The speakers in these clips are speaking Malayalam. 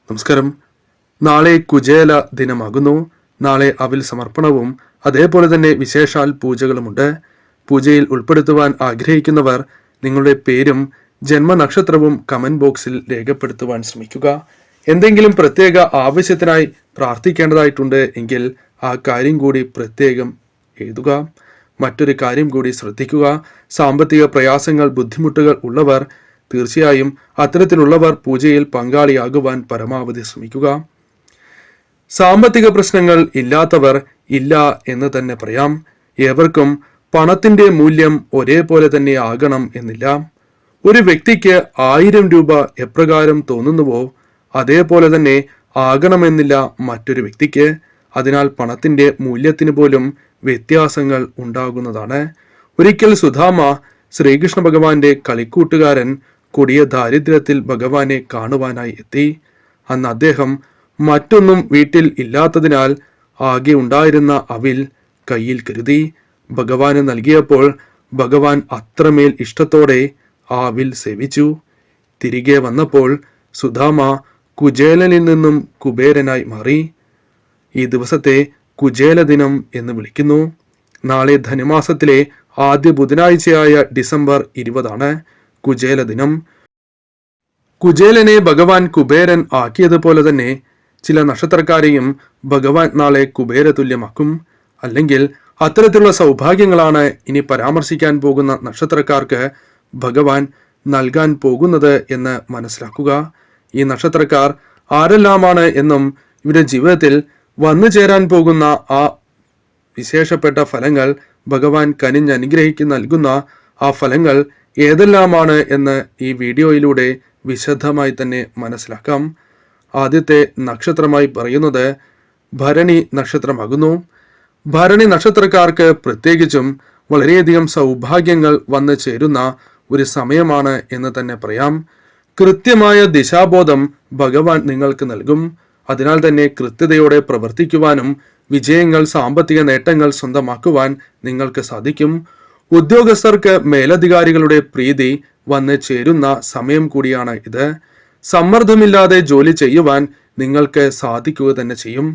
നമസ്കാരം. നാളെ കുചേല ദിനമാകുന്നു. നാളെ അവിൽ സമർപ്പണവും അതേപോലെ തന്നെ വിശേഷാൽ പൂജകളുമുണ്ട്. പൂജയിൽ ഉൾപ്പെടുത്തുവാൻ ആഗ്രഹിക്കുന്നവർ നിങ്ങളുടെ പേരും ജന്മനക്ഷത്രവും കമന്റ് ബോക്സിൽ രേഖപ്പെടുത്തുവാൻ ശ്രമിക്കുക. എന്തെങ്കിലും പ്രത്യേക ആവശ്യത്തിനായി പ്രാർത്ഥിക്കേണ്ടതായിട്ടുണ്ട് എങ്കിൽ ആ കാര്യം കൂടി പ്രത്യേകം എഴുതുക. മറ്റൊരു കാര്യം കൂടി ശ്രദ്ധിക്കുക. സാമ്പത്തിക പ്രയാസങ്ങൾ, ബുദ്ധിമുട്ടുകൾ ഉള്ളവർ തീർച്ചയായും അത്തരത്തിലുള്ളവർ പൂജയിൽ പങ്കാളിയാകുവാൻ പരമാവധി ശ്രമിക്കുക. സാമ്പത്തിക പ്രശ്നങ്ങൾ ഇല്ലാത്തവർ ഇല്ല എന്ന് തന്നെ പറയാം. ഏവർക്കും പണത്തിന്റെ മൂല്യം ഒരേപോലെ തന്നെ ആകണം എന്നില്ല. ഒരു വ്യക്തിക്ക് 1000 രൂപ എപ്രകാരം തോന്നുന്നുവോ അതേപോലെ തന്നെ ആകണമെന്നില്ല മറ്റൊരു വ്യക്തിക്ക്. അതിനാൽ പണത്തിന്റെ മൂല്യത്തിന് പോലും വ്യത്യാസങ്ങൾ ഉണ്ടാകുന്നതാണ്. ഒരിക്കൽ സുധാമ ശ്രീകൃഷ്ണ ഭഗവാന്റെ കളിക്കൂട്ടുകാരൻ കൊടിയ ദാരിദ്ര്യത്തിൽ ഭഗവാനെ കാണുവാനായി എത്തി. അന്ന് അദ്ദേഹം മറ്റൊന്നും വീട്ടിൽ ഇല്ലാത്തതിനാൽ ആകെ ഉണ്ടായിരുന്ന അവിൽ കയ്യിൽ കരുതി ഭഗവാന് നൽകിയപ്പോൾ ഭഗവാൻ അത്രമേൽ ഇഷ്ടത്തോടെ ആ അവിൽ സേവിച്ചു. തിരികെ വന്നപ്പോൾ സുധാമ കുചേലനിൽ നിന്നും കുബേരനായി മാറി. ഈ ദിവസത്തെ കുചേല ദിനം എന്ന് വിളിക്കുന്നു. നാളെ ധനുമാസത്തിലെ ആദ്യ ബുധനാഴ്ചയായ ഡിസംബർ 20 കുചേല ദിനം. കുചേലനെ ഭഗവാൻ കുബേരൻ ആക്കിയതുപോലെ തന്നെ ചില നക്ഷത്രക്കാരെയും ഭഗവാൻ നാളെ കുബേര തുല്യമാക്കും. അല്ലെങ്കിൽ അത്തരത്തിലുള്ള സൗഭാഗ്യങ്ങളാണ് ഇനി പരാമർശിക്കാൻ പോകുന്ന നക്ഷത്രക്കാർക്ക് ഭഗവാൻ നൽകാൻ പോകുന്നത് എന്ന് മനസ്സിലാക്കുക. ഈ നക്ഷത്രക്കാർ ആരെല്ലാമാണ് എന്നും ഇവരുടെ ജീവിതത്തിൽ വന്നു ചേരാൻ പോകുന്ന ആ വിശേഷപ്പെട്ട ഫലങ്ങൾ, ഭഗവാൻ കനിഞ്ഞനുഗ്രഹിക്ക് നൽകുന്ന ആ ഫലങ്ങൾ ഏതെല്ലാമാണ് എന്ന് ഈ വീഡിയോയിലൂടെ വിശദമായി തന്നെ മനസ്സിലാക്കാം. ആദ്യത്തെ നക്ഷത്രമായി പറയുന്നത് ഭരണി നക്ഷത്രമാകുന്നു. ഭരണി നക്ഷത്രക്കാർക്ക് പ്രത്യേകിച്ചും വളരെയധികം സൗഭാഗ്യങ്ങൾ വന്നു ചേരുന്ന ഒരു സമയമാണ് എന്ന് തന്നെ പറയാം. കൃത്യമായ ദിശാബോധം ഭഗവാൻ നിങ്ങൾക്ക് നൽകും. അതിനാൽ തന്നെ കൃത്യതയോടെ പ്രവർത്തിക്കുവാനും വിജയങ്ങൾ, സാമ്പത്തിക നേട്ടങ്ങൾ സ്വന്തമാക്കുവാൻ നിങ്ങൾക്ക് സാധിക്കും. ഉദ്യോഗസ്ഥർക്ക് മേലധികാരികളുടെ പ്രീതി വന്ന് ചേരുന്ന സമയം കൂടിയാണ് ഇത്. സമ്മർദ്ദമില്ലാതെ ജോലി ചെയ്യുവാൻ നിങ്ങൾക്ക് സാധിക്കുക തന്നെ ചെയ്യും.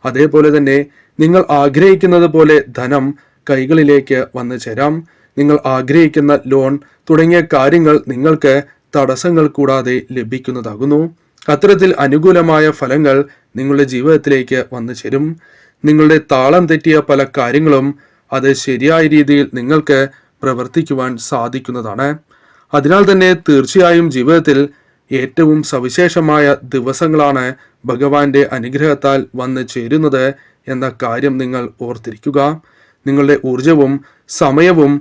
അതേപോലെ തന്നെ നിങ്ങൾ ആഗ്രഹിക്കുന്നത് പോലെ ധനം കൈകളിലേക്ക് വന്നു ചേരാം. നിങ്ങൾ ആഗ്രഹിക്കുന്ന ലോൺ തുടങ്ങിയ കാര്യങ്ങൾ നിങ്ങൾക്ക് തടസ്സങ്ങൾ കൂടാതെ ലഭിക്കുന്നതാകുന്നു. അത്തരത്തിൽ അനുകൂലമായ ഫലങ്ങൾ നിങ്ങളുടെ ജീവിതത്തിലേക്ക് വന്നു ചേരും. നിങ്ങളുടെ താളം തെറ്റിയ പല കാര്യങ്ങളും അത് ശരിയായ രീതിയിൽ നിങ്ങൾക്ക് പ്രവർത്തിക്കുവാൻ സാധിക്കുന്നതാണ്. അതിനാൽ തന്നെ തീർച്ചയായും ജീവിതത്തിൽ ഏറ്റവും സവിശേഷമായ ദിവസങ്ങളാണ് ഭഗവാന്റെ അനുഗ്രഹത്താൽ വന്നു ചേരുന്നത് എന്ന കാര്യം നിങ്ങൾ ഓർത്തിരിക്കുക. നിങ്ങളുടെ ഊർജവും സമയവും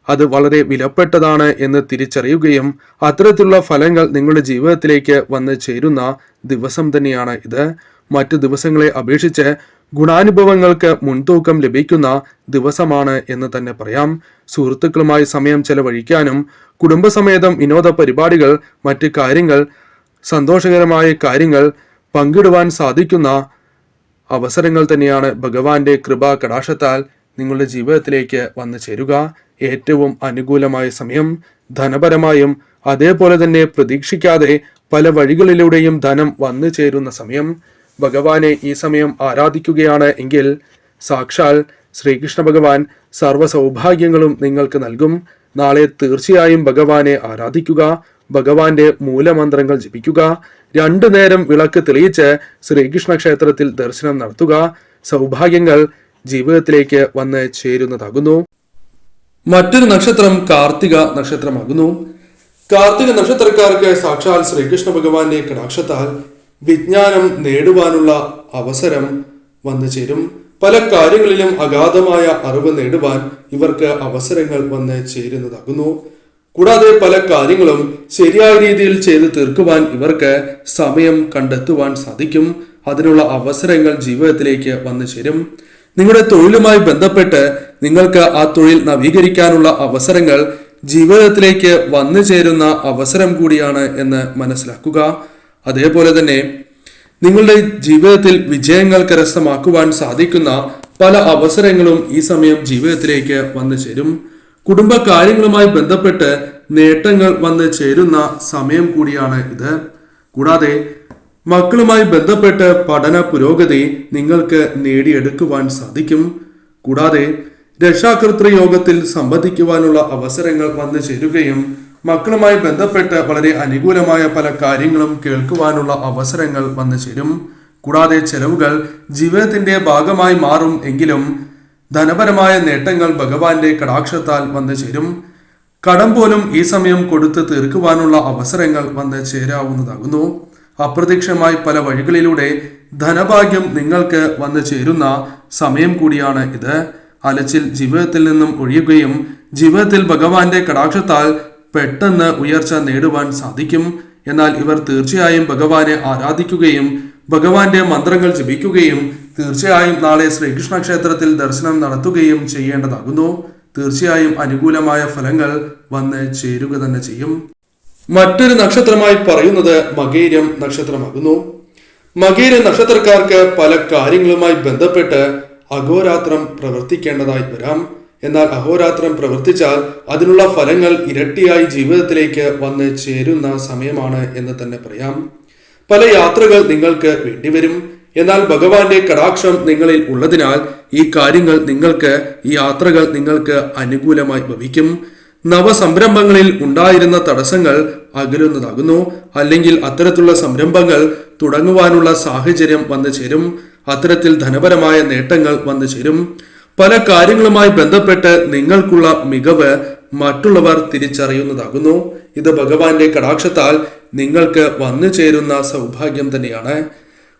അത് വളരെ വിലപ്പെട്ടതാണ് എന്ന് തിരിച്ചറിയുകയും അത്തരത്തിലുള്ള ഫലങ്ങൾ നിങ്ങളുടെ ജീവിതത്തിലേക്ക് വന്ന് ചേരുന്ന ദിവസം തന്നെയാണ് ഇത്. മറ്റു ദിവസങ്ങളെ അപേക്ഷിച്ച് ഗുണാനുഭവങ്ങൾക്ക് മുൻതൂക്കം ലഭിക്കുന്ന ദിവസമാണ് എന്ന് തന്നെ പറയാം. സുഹൃത്തുക്കളുമായി സമയം ചെലവഴിക്കാനും കുടുംബസമേതം വിനോദ പരിപാടികൾ, മറ്റ് കാര്യങ്ങൾ, സന്തോഷകരമായ കാര്യങ്ങൾ പങ്കിടുവാൻ സാധിക്കുന്ന അവസരങ്ങൾ തന്നെയാണ് ഭഗവാന്റെ കൃപാ കടാക്ഷത്താൽ നിങ്ങളുടെ ജീവിതത്തിലേക്ക് വന്നു ചേരുക. ഏറ്റവും അനുകൂലമായ സമയം. ധനപരമായും അതേപോലെ തന്നെ പ്രതീക്ഷിക്കാതെ പല വഴികളിലൂടെയും ധനം വന്നു ചേരുന്ന സമയം. ഭഗവാനെ ഈ സമയം ആരാധിക്കുകയാണ് എങ്കിൽ സാക്ഷാൽ ശ്രീകൃഷ്ണ ഭഗവാൻ സർവ്വ സൗഭാഗ്യങ്ങളും നിങ്ങൾക്ക് നൽകും. നാളെ തീർച്ചയായും ഭഗവാനെ ആരാധിക്കുക. ഭഗവാന്റെ മൂലമന്ത്രങ്ങൾ ജപിക്കുക. 2 നേരം വിളക്ക് തെളിയിച്ച് ശ്രീകൃഷ്ണ ക്ഷേത്രത്തിൽ ദർശനം നടത്തുക. സൗഭാഗ്യങ്ങൾ ജീവിതത്തിലേക്ക് വന്ന് ചേരുന്നതാകുന്നു. മറ്റൊരു നക്ഷത്രം കാർത്തിക നക്ഷത്രമാകുന്നു. കാർത്തിക നക്ഷത്രക്കാർക്ക് സാക്ഷാൽ ശ്രീകൃഷ്ണ ഭഗവാന്റെ കടാക്ഷത്താൽ വിജ്ഞാനം നേടുവാനുള്ള അവസരം വന്നു ചേരും. പല കാര്യങ്ങളിലും അഗാധമായ അറിവ് നേടുവാൻ ഇവർക്ക് അവസരങ്ങൾ വന്ന് ചേരുന്നതാകുന്നു. കൂടാതെ പല കാര്യങ്ങളും ശരിയായ രീതിയിൽ ചെയ്തു തീർക്കുവാൻ ഇവർക്ക് സമയം കണ്ടെത്തുവാൻ സാധിക്കും. അതിനുള്ള അവസരങ്ങൾ ജീവിതത്തിലേക്ക് വന്നു ചേരും. നിങ്ങളുടെ തൊഴിലുമായി ബന്ധപ്പെട്ട് നിങ്ങൾക്ക് ആ തൊഴിൽ നവീകരിക്കാനുള്ള അവസരങ്ങൾ ജീവിതത്തിലേക്ക് വന്നു ചേരുന്ന അവസരം കൂടിയാണ് എന്ന് മനസ്സിലാക്കുക. അതേപോലെ തന്നെ നിങ്ങളുടെ ജീവിതത്തിൽ വിജയങ്ങൾ കരസ്ഥമാക്കുവാൻ സാധിക്കുന്ന പല അവസരങ്ങളും ഈ സമയം ജീവിതത്തിലേക്ക് വന്നു ചേരും. കുടുംബ കാര്യങ്ങളുമായി ബന്ധപ്പെട്ട് നേട്ടങ്ങൾ വന്ന് ചേരുന്ന സമയം കൂടിയാണ് ഇത്. കൂടാതെ മക്കളുമായി ബന്ധപ്പെട്ട് പഠന പുരോഗതി നിങ്ങൾക്ക് നേടിയെടുക്കുവാൻ സാധിക്കും. കൂടാതെ രക്ഷാകർതൃ യോഗത്തിൽ സംബന്ധിക്കുവാനുള്ള അവസരങ്ങൾ വന്നു ചേരുകയും മക്കളുമായി ബന്ധപ്പെട്ട് വളരെ അനുകൂലമായ പല കാര്യങ്ങളും കേൾക്കുവാനുള്ള അവസരങ്ങൾ വന്നു ചേരും. കൂടാതെ ചെലവുകൾ ജീവിതത്തിന്റെ ഭാഗമായി മാറും എങ്കിലും ധനപരമായ നേട്ടങ്ങൾ ഭഗവാന്റെ കടാക്ഷത്താൽ വന്നു ചേരും. കടം പോലും ഈ സമയം കൊടുത്ത് തീർക്കുവാനുള്ള അവസരങ്ങൾ വന്ന് ചേരാവുന്നതാകുന്നു. അപ്രത്യക്ഷമായി പല വഴികളിലൂടെ ധനഭാഗ്യം നിങ്ങൾക്ക് വന്നു ചേരുന്ന സമയം കൂടിയാണ് ഇത്. അലച്ചിൽ ജീവിതത്തിൽ നിന്നും ഒഴിയുകയും ജീവിതത്തിൽ ഭഗവാന്റെ കടാക്ഷത്താൽ പെട്ടെന്ന് ഉയർച്ച നേടുവാൻ സാധിക്കും. എന്നാൽ ഇവർ തീർച്ചയായും ഭഗവാനെ ആരാധിക്കുകയും ഭഗവാന്റെ മന്ത്രങ്ങൾ ജപിക്കുകയും തീർച്ചയായും നാളെ ശ്രീകൃഷ്ണ ക്ഷേത്രത്തിൽ ദർശനം നടത്തുകയും ചെയ്യേണ്ടതാകുന്നു. തീർച്ചയായും അനുകൂലമായ ഫലങ്ങൾ വന്ന് ചേരുക തന്നെ ചെയ്യും. മറ്റൊരു നക്ഷത്രമായി പറയുന്നത് മകേരം നക്ഷത്രമാകുന്നു. മകേര നക്ഷത്രക്കാർക്ക് പല കാര്യങ്ങളുമായി ബന്ധപ്പെട്ട് അഹോരാത്രം പ്രവർത്തിക്കേണ്ടതായി വരാം. എന്നാൽ അഹോരാത്രം പ്രവർത്തിച്ചാൽ അതിനുള്ള ഫലങ്ങൾ ഇരട്ടിയായി ജീവിതത്തിലേക്ക് വന്ന് ചേരുന്ന സമയമാണ് എന്ന് തന്നെ പറയാം. പല യാത്രകൾ നിങ്ങൾക്ക് വേണ്ടിവരും. എന്നാൽ ഭഗവാന്റെ കടാക്ഷം നിങ്ങളിൽ ഉള്ളതിനാൽ ഈ യാത്രകൾ നിങ്ങൾക്ക് അനുകൂലമായി ഭവിക്കും. നവസംരംഭങ്ങളിൽ ഉണ്ടായിരുന്ന തടസ്സങ്ങൾ അകലുന്നതാകുന്നു. അല്ലെങ്കിൽ അത്തരത്തിലുള്ള സംരംഭങ്ങൾ തുടങ്ങുവാനുള്ള സാഹചര്യം വന്നു ചേരും. അത്തരത്തിൽ ധനപരമായ നേട്ടങ്ങൾ വന്നു ചേരും. പല കാര്യങ്ങളുമായി ബന്ധപ്പെട്ട് നിങ്ങൾക്കുള്ള മികവ് മറ്റുള്ളവർ തിരിച്ചറിയുന്നതാകുന്നു. ഇത് ഭഗവാന്റെ കടാക്ഷത്താൽ നിങ്ങൾക്ക് വന്നു ചേരുന്ന സൗഭാഗ്യം തന്നെയാണ്.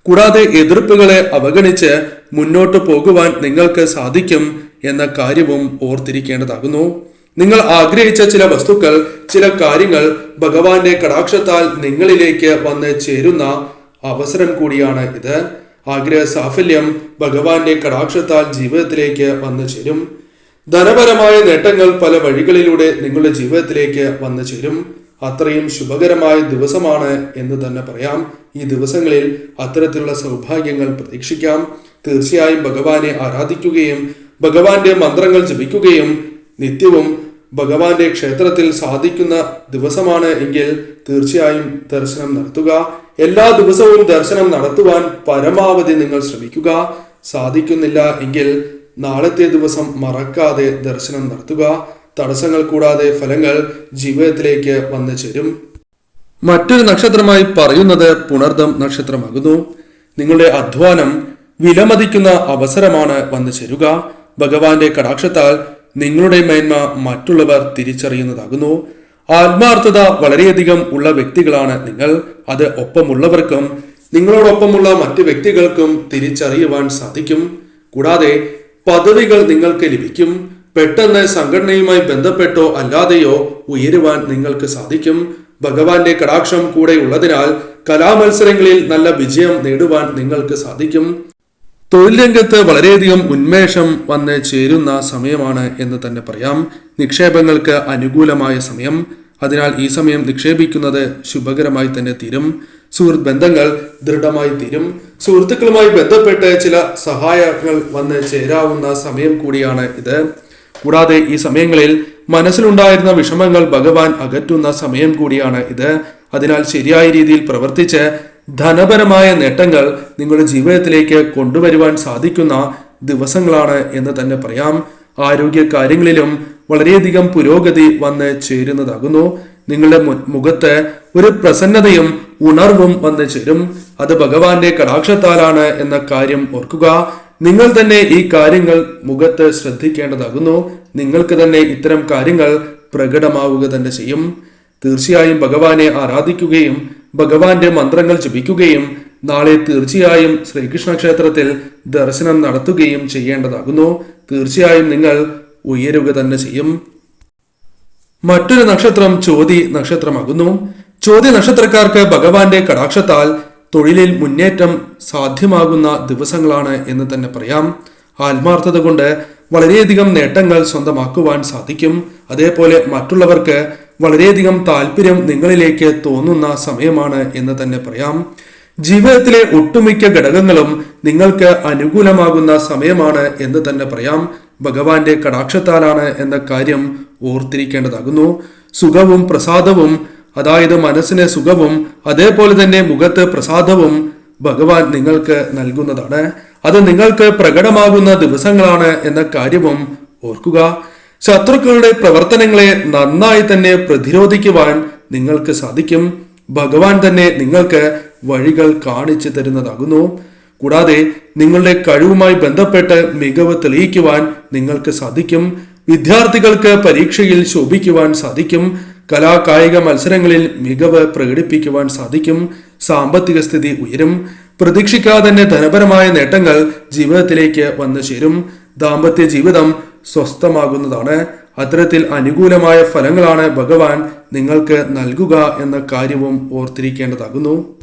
കൂടാതെ എതിർപ്പുകളെ അവഗണിച്ച് മുന്നോട്ട് പോകുവാൻ നിങ്ങൾക്ക് സാധിക്കും എന്ന കാര്യവും ഓർത്തിരിക്കേണ്ടതാകുന്നു. നിങ്ങൾ ആഗ്രഹിച്ച ചില വസ്തുക്കൾ, ചില കാര്യങ്ങൾ ഭഗവാന്റെ കടാക്ഷത്താൽ നിങ്ങളിലേക്ക് വന്ന് ചേരുന്ന അവസരം കൂടിയാണ് ഇത്. ആഗ്രഹ സാഫല്യം ഭഗവാന്റെ കടാക്ഷത്താൽ ജീവിതത്തിലേക്ക് വന്നു ചേരും. ധനപരമായ നേട്ടങ്ങൾ പല വഴികളിലൂടെ നിങ്ങളുടെ ജീവിതത്തിലേക്ക് വന്നു ചേരും. അത്രയും ശുഭകരമായ ദിവസമാണ് എന്ന് തന്നെ പറയാം. ഈ ദിവസങ്ങളിൽ അത്തരത്തിലുള്ള സൗഭാഗ്യങ്ങൾ പ്രതീക്ഷിക്കാം. തീർച്ചയായും ഭഗവാനെ ആരാധിക്കുകയും ഭഗവാന്റെ മന്ത്രങ്ങൾ ജപിക്കുകയും നിത്യവും ഭഗവാന്റെ ക്ഷേത്രത്തിൽ സാധിക്കുന്ന ദിവസമാണ് എങ്കിൽ തീർച്ചയായും ദർശനം നടത്തുക. എല്ലാ ദിവസവും ദർശനം നടത്തുവാൻ പരമാവധി നിങ്ങൾ ശ്രമിക്കുക. സാധിക്കുന്നില്ല എങ്കിൽ നാളത്തെ ദിവസം മറക്കാതെ ദർശനം നടത്തുക. തടസ്സങ്ങൾ കൂടാതെ ഫലങ്ങൾ ജീവിതത്തിലേക്ക് വന്നു ചേരും. മറ്റൊരു നക്ഷത്രമായി പറയുന്നത് പുണർദം നക്ഷത്രമാകുന്നു. നിങ്ങളുടെ അധ്വാനം വിലമതിക്കുന്ന അവസരമാണ് വന്നു ചേരുക. ഭഗവാന്റെ കടാക്ഷത്താൽ നിങ്ങളുടെ മേന്മ മറ്റുള്ളവർ തിരിച്ചറിയുന്നതാകുന്നു. ആത്മാർത്ഥത വളരെയധികം ഉള്ള വ്യക്തികളാണ് നിങ്ങൾ. അത് ഒപ്പമുള്ളവർക്കും നിങ്ങളോടൊപ്പമുള്ള മറ്റു വ്യക്തികൾക്കും തിരിച്ചറിയുവാൻ സാധിക്കും. കൂടാതെ പദവികൾ നിങ്ങൾക്ക് ലഭിക്കും. പെട്ടെന്ന് സംഘടനയുമായി ബന്ധപ്പെട്ടോ അല്ലാതെയോ ഉയരുവാൻ നിങ്ങൾക്ക് സാധിക്കും. ഭഗവാന്റെ കടാക്ഷം കൂടെ ഉള്ളതിനാൽ കലാമത്സരങ്ങളിൽ നല്ല വിജയം നേടുവാൻ നിങ്ങൾക്ക് സാധിക്കും. തൊഴിൽ രംഗത്ത് വളരെയധികം ഉന്മേഷം വന്ന് ചേരുന്ന സമയമാണ് എന്ന് തന്നെ പറയാം. നിക്ഷേപങ്ങൾക്ക് അനുകൂലമായ സമയം. അതിനാൽ ഈ സമയം നിക്ഷേപിക്കുന്നത് ശുഭകരമായി തന്നെ തീരും. സുഹൃത്ത് ബന്ധങ്ങൾ ദൃഢമായി തീരും. സുഹൃത്തുക്കളുമായി ബന്ധപ്പെട്ട് ചില സഹായങ്ങൾ വന്ന് ചേരാവുന്ന സമയം കൂടിയാണ് ഇത്. കൂടാതെ ഈ സമയങ്ങളിൽ മനസ്സിലുണ്ടായിരുന്ന വിഷമങ്ങൾ ഭഗവാൻ അകറ്റുന്ന സമയം കൂടിയാണ് ഇത്. അതിനാൽ ശരിയായ രീതിയിൽ പ്രവർത്തിച്ച് ധനപരമായ നേട്ടങ്ങൾ നിങ്ങളുടെ ജീവിതത്തിലേക്ക് കൊണ്ടുവരുവാൻ സാധിക്കുന്ന ദിവസങ്ങളാണ് എന്ന് തന്നെ പറയാം. ആരോഗ്യ കാര്യങ്ങളിലും വളരെയധികം പുരോഗതി വന്ന് ചേരുന്നതാകുന്നു. നിങ്ങളുടെ മുഖത്ത് ഒരു പ്രസന്നതയും ഉണർവും വന്നു ചേരും. അത് ഭഗവാന്റെ കടാക്ഷത്താലാണ് എന്ന കാര്യം ഓർക്കുക. നിങ്ങൾ തന്നെ ഈ കാര്യങ്ങൾ മുഖത്ത് ശ്രദ്ധിക്കേണ്ടതാകുന്നു. നിങ്ങൾക്ക് തന്നെ ഇത്തരം കാര്യങ്ങൾ പ്രകടമാവുക തന്നെ ചെയ്യും. തീർച്ചയായും ഭഗവാനെ ആരാധിക്കുകയും ഭഗവാന്റെ മന്ത്രങ്ങൾ ജപിക്കുകയും നാളെ തീർച്ചയായും ശ്രീകൃഷ്ണ ക്ഷേത്രത്തിൽ ദർശനം നടത്തുകയും ചെയ്യേണ്ടതാകുന്നു. തീർച്ചയായും നിങ്ങൾ ഉയരുക തന്നെ ചെയ്യും. മറ്റൊരു നക്ഷത്രം ചോതി നക്ഷത്രമാകുന്നു. ചോതി നക്ഷത്രക്കാർക്ക് ഭഗവാന്റെ കടാക്ഷത്താൽ തൊഴിലിൽ മുന്നേറ്റം സാധ്യമാകുന്ന ദിവസങ്ങളാണ് എന്ന് തന്നെ പറയാം. ആത്മാർത്ഥത കൊണ്ട് വളരെയധികം നേട്ടങ്ങൾ സ്വന്തമാക്കുവാൻ സാധിക്കും. അതേപോലെ മറ്റുള്ളവർക്ക് വളരെയധികം താല്പര്യം നിങ്ങളിലേക്ക് തോന്നുന്ന സമയമാണ് എന്ന് തന്നെ പറയാം. ജീവിതത്തിലെ ഒട്ടുമിക്ക ഘടകങ്ങളും നിങ്ങൾക്ക് അനുകൂലമാകുന്ന സമയമാണ് എന്ന് തന്നെ പറയാം. ഭഗവാന്റെ കടാക്ഷത്താലാണ് എന്ന കാര്യം ഓർത്തിരിക്കേണ്ടതാകുന്നു. സുഖവും പ്രസാദവും അതായത് മനസ്സിന് സുഖവും അതേപോലെ തന്നെ മുഖത്ത് പ്രസാദവും ഭഗവാൻ നിങ്ങൾക്ക് നൽകുന്നതാണ്. അത് നിങ്ങൾക്ക് പ്രകടമാകുന്ന ദിവസങ്ങളാണ് എന്ന കാര്യവും ഓർക്കുക. ശത്രുക്കളുടെ പ്രവർത്തനങ്ങളെ നന്നായി തന്നെ പ്രതിരോധിക്കുവാൻ നിങ്ങൾക്ക് സാധിക്കും. ഭഗവാൻ തന്നെ നിങ്ങൾക്ക് വഴികൾ കാണിച്ചു തരുന്നതാകുന്നു. കൂടാതെ നിങ്ങളുടെ കഴിവുമായി ബന്ധപ്പെട്ട് മികവ് തെളിയിക്കുവാൻ നിങ്ങൾക്ക് സാധിക്കും. വിദ്യാർത്ഥികൾക്ക് പരീക്ഷയിൽ ശോഭിക്കുവാൻ സാധിക്കും. കലാകായിക മത്സരങ്ങളിൽ മികവ് പ്രകടിപ്പിക്കുവാൻ സാധിക്കും. സാമ്പത്തിക സ്ഥിതി ഉയരും. പ്രതീക്ഷിക്കാതെ തന്നെ ധനപരമായ നേട്ടങ്ങൾ ജീവിതത്തിലേക്ക് വന്നു ചേരും. ദാമ്പത്യ ജീവിതം സ്വസ്ഥമാകുന്നതാണ്. അത്തരത്തിൽ അനുകൂലമായ ഫലങ്ങളാണ് ഭഗവാൻ നിങ്ങൾക്ക് നൽകുക എന്ന കാര്യവും ഓർത്തിരിക്കേണ്ടതാകുന്നു.